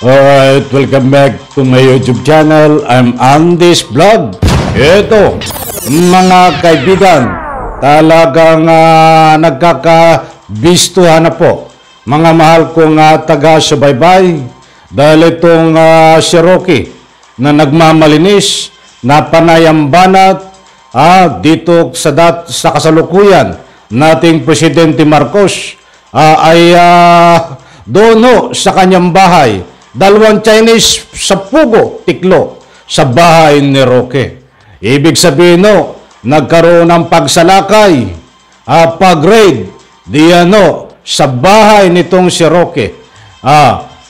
Alright, welcome back to my YouTube channel. I'm Andy's Vlog. Ito, mga kaibigan, talagang nagkakabistuhan na po. Mga mahal kong taga-subaybay, dahil itong si Rocky na nagmamalinis, na panayambanat dito sa kasalukuyan nating Presidente Marcos ay doon sa kanyang bahay. Dalawang Chinese sa Pugo, Tiklo, sa bahay ni Roque. Ibig sabihin nagkaroon ng pagsalakay, pag-raid, sa bahay nitong si Roque.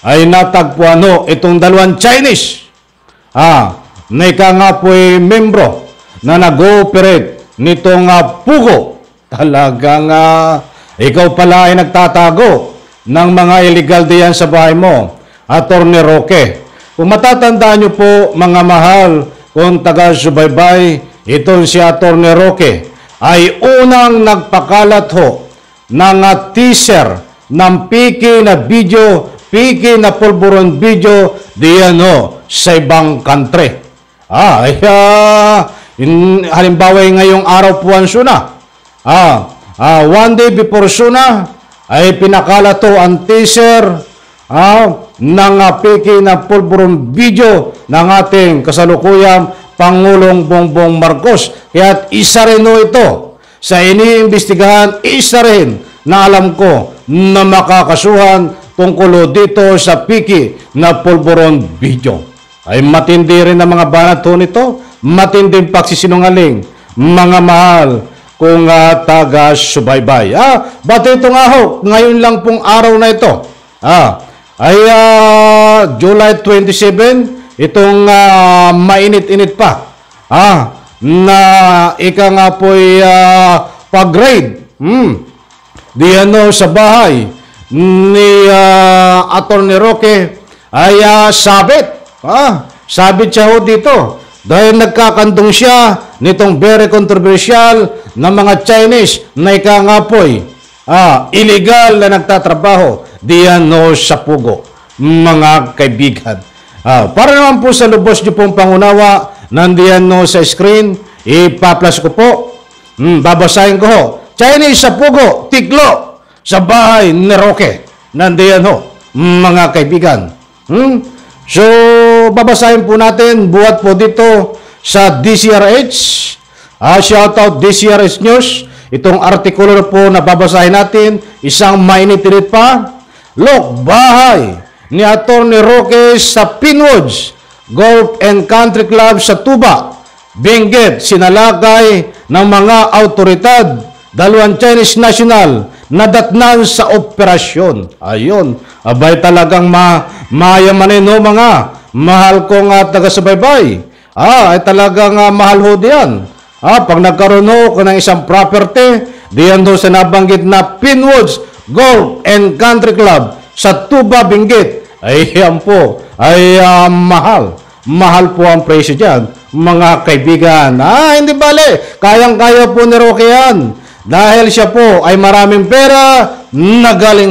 Ay natagpuan itong dalawang Chinese. Na ika nga po'y membro na nag-ooperate nitong Pugo. Talagang ikaw pala ay nagtatago ng mga illegal diyan sa bahay mo, Attorney Roque. Kung matatandaan nyo po, mga mahal, kung taga-subaybay, itong si Attorney Roque ay unang nagpakalat ng teaser ng piki na video, piki na pulburon video diyan sa ibang country. Halimbawa ngayong araw po ang Suna. One day before Suna ay pinakalat ang teaser ng piki na pulburon video ng ating kasalukuyang Pangulong Bongbong Marcos. Kaya isa rin ito sa iniimbestigahan, isa rin na alam ko na makakasuhan tungkol dito sa piki na pulburon video. Ay matindi rin ang mga banat nito, matinding pagsisinungaling, mga mahal kung taga-subaybay. Ba't ito nga ngayon lang pong araw na ito, July 27, itong mainit-init pa, na ika nga po'y pag-raid sa bahay ni Attorney Roque ay sabit siya dito dahil nagkakandong siya nitong very controversial na mga Chinese na ika nga po'y illegal na nagtatrabaho diyan sa Pugo, mga kaibigan. Para naman po sa lubos niyo pong pangunawa, nandiyan sa screen, ipa-plus ko po, babasahin ko Chinese sa Pugo, Tiklo, sa bahay ni Roque. Nandiyan mga kaibigan. So, babasahin po natin, buhat po dito sa DCRH, shoutout DCRH News. Itong artikulo po na babasahin natin, isang mainit-init pa. Look, bahay ni Attorney Roque sa Pinwoods Golf and Country Club sa Tuba, Benguet, sinalakay ng mga autoridad, dalawang Chinese national nadatnan sa operasyon. Ayun, abay talagang mayamanin mga mahal kong taga-subaybay. Ay talagang mahal ho diyan. Pag nagkaroon ng isang property, diyan sa nabanggit na Pinwoods Golf and Country Club sa Tuba, Benguet, ay yan po, ay mahal. Mahal po ang presyo dyan, mga kaibigan. Hindi bale, kayang-kaya po ni Roque yan. Dahil siya po ay maraming pera na galing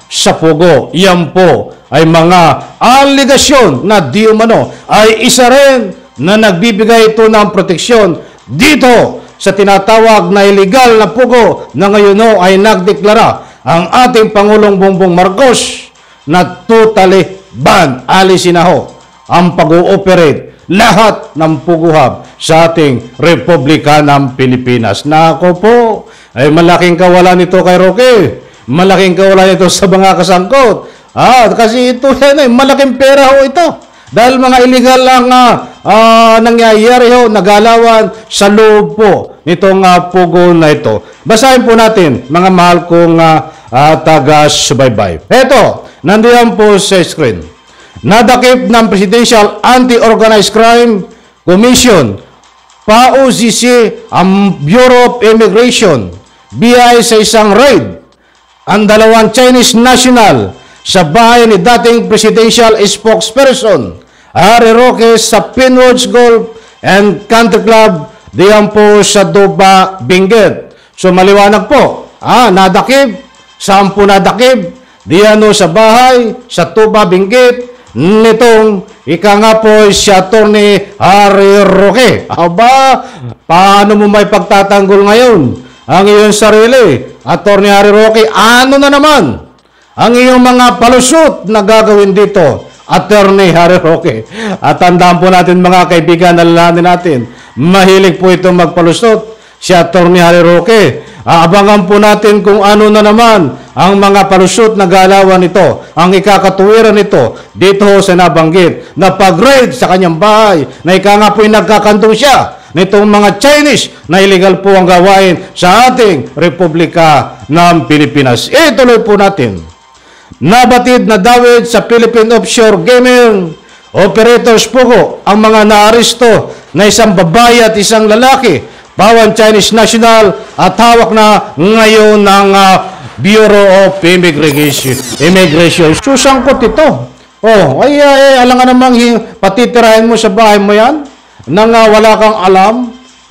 sa Pugo. Yan po ay mga aligasyon na di umano ay isa rin na nagbibigay ito ng proteksyon dito sa tinatawag na illegal na Pugo na ngayon ay nagdeklara ang ating Pangulong Bongbong Marcos na totally ban, alisin na ang pag-ooperate lahat ng Pugo Hub sa ating Republika ng Pilipinas. Nako po, ay malaking kawalan nito kay Roque. Malaking kawalan nito sa mga kasangkot. Kasi ito malaking pera ito. Dahil mga illegal lang nangyayari nagalawan sa loob po nitong Pugo na ito. Basahin po natin, mga mahal kong taga-subaybay. Ito, nandiyan po sa screen. Nadakip ng Presidential Anti-Organized Crime Commission, PAOCC, ang Bureau of Immigration, BI sa isang raid ang dalawang Chinese national sa bahay ni dating presidential spokesperson Harry Roque sa Pinwoods Golf and Country Club diyan po sa Tuba, Benguet. So maliwanag po, nadakip, saan po nadakip? Diyan sa bahay, sa Tuba, Benguet, nitong ika nga po si Atty. Harry Roque. Aba, paano mo may pagtatanggol ngayon ang iyong sarili, Atty. Harry Roque? Ano na naman ang iyong mga palusot na gagawin dito, Atty. Harry Roque? At tandaan po natin mga kaibigan, alalahanin natin, mahilig po itong magpalusot si Atty. Harry Roque. Aabangan po natin kung ano na naman ang mga palusot na galawan nito, ang ikakatuwiran nito dito sa nabanggit na pag-raid sa kanyang bahay na ika nga po'y nagkakantong siya nitong mga Chinese na illegal po ang gawain sa ating Republika ng Pilipinas. Ituloy po natin. Nabatid na dawit sa Philippine Offshore Gaming Operators Pogo ang mga naaresto na isang babae at isang lalaki, bawang Chinese national at hawak na ngayon ng Bureau of Immigration. Susangkot ito. Oh, alam nga namang patitirahin mo sa bahay mo yan nang wala kang alam.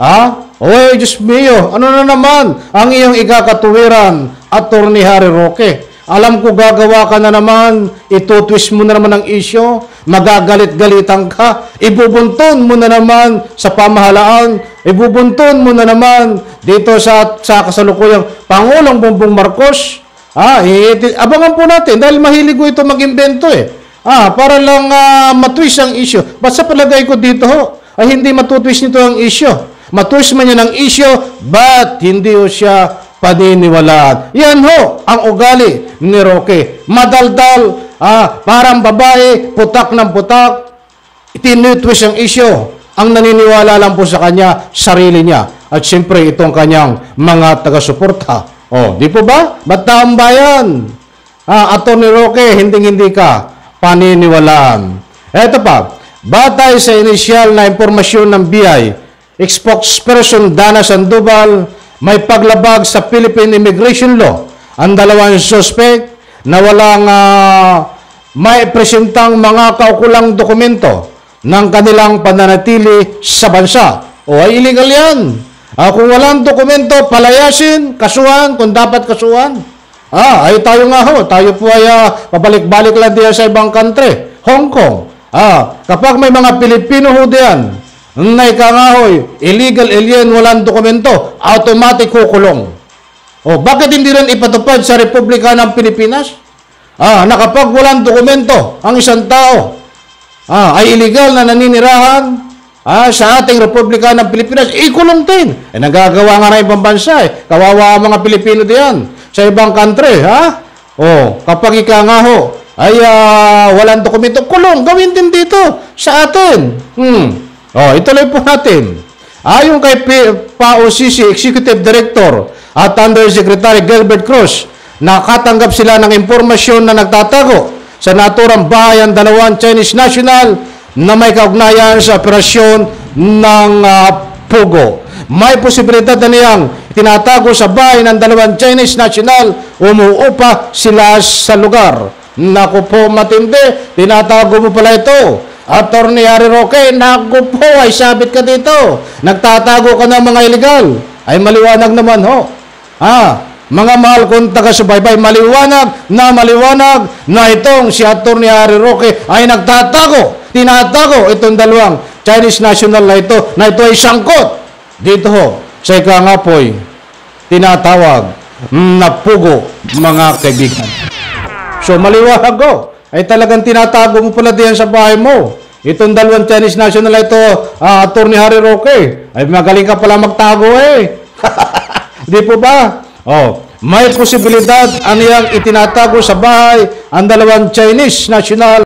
Ha? Oy, Diyos mio, ano na naman ang iyong ikakatuwiran, Atty. Harry Roque? Alam ko gagawa ka na naman, itutwist mo na naman ang isyo, magagalit-galitan ka, ibubunton mo na naman sa pamahalaan, ibubunton mo na naman dito sa kasalukuyang Pangulong Bongbong Marcos. Abangan po natin dahil mahilig ko ito mag-imbento para lang matwist ang isyo. Basta palagay ko dito ay hindi matutwist nito ang isyo. Matwist man yan ang isyo, but hindi siya paniniwalaan. Yan ang ugali ni Roque. Madaldal, parang babae, putak ng putak, tinitwist ang isyo. Ang naniniwala lang po sa kanya, sarili niya. At siyempre, itong kanyang mga taga-suporta. Di po ba? Ba't taong bayan? Atty. Roque, hindi ka paniniwalaan. Eto pa, batay sa inisyal na impormasyon ng BI, spokesperson Dana Sandoval, may paglabag sa Philippine Immigration Law ang dalawang suspect na walang may presentang mga kaukulang dokumento ng kanilang pananatili sa bansa. Ay illegal yan. Kung walang dokumento, palayasin, kasuhan, kung dapat kasuhan. Ay tayo nga tayo po ay pabalik-balik lang diyan sa ibang country, Hong Kong. Kapag may mga Pilipino diyan, na ikangahoy, illegal alien, walang dokumento, automatic kukulong. Bakit hindi rin ipatupad sa Republika ng Pilipinas? Na kapag walang dokumento, ang isang tao ay illegal na naninirahan sa ating Republika ng Pilipinas, ikulong din. Nagagawa nga na ibang bansa Kawawa ang mga Pilipino diyan sa ibang country, kapag ikangaho ay walang dokumento, kulong, gawin din dito sa atin. Ituloy po natin. Ayon kay PAOCC Executive Director at Undersecretary Gilbert Cruz, nakatanggap sila ng impormasyon na nagtatago sa naturang bahay ang dalawang Chinese national na may kaugnayan sa operasyon ng Pogo. May posibilidad na niyang tinatago sa bahay ng dalawang Chinese national, umuupa sila sa lugar. Naku po, matindi, tinatago mo pala ito. Atty. Harry Roque, naku po, ay sabit ka dito. Nagtatago ka ng mga illegal. Ay maliwanag naman mga mahal kong taga-subaybay, maliwanag na itong si Atty. Harry Roque ay nagtatago, tinatago itong dalawang Chinese national na ito ay sangkot dito sa ikangapoy tinatawag na Pugo, mga kaibigan. So maliwanag ay talagang tinatago mo pala diyan sa bahay mo. Itong dalawang Chinese national ito, Atty. Harry Roque, ay magaling ka pala magtago Di po ba? May posibilidad ang iyang itinatago sa bahay ang dalawang Chinese national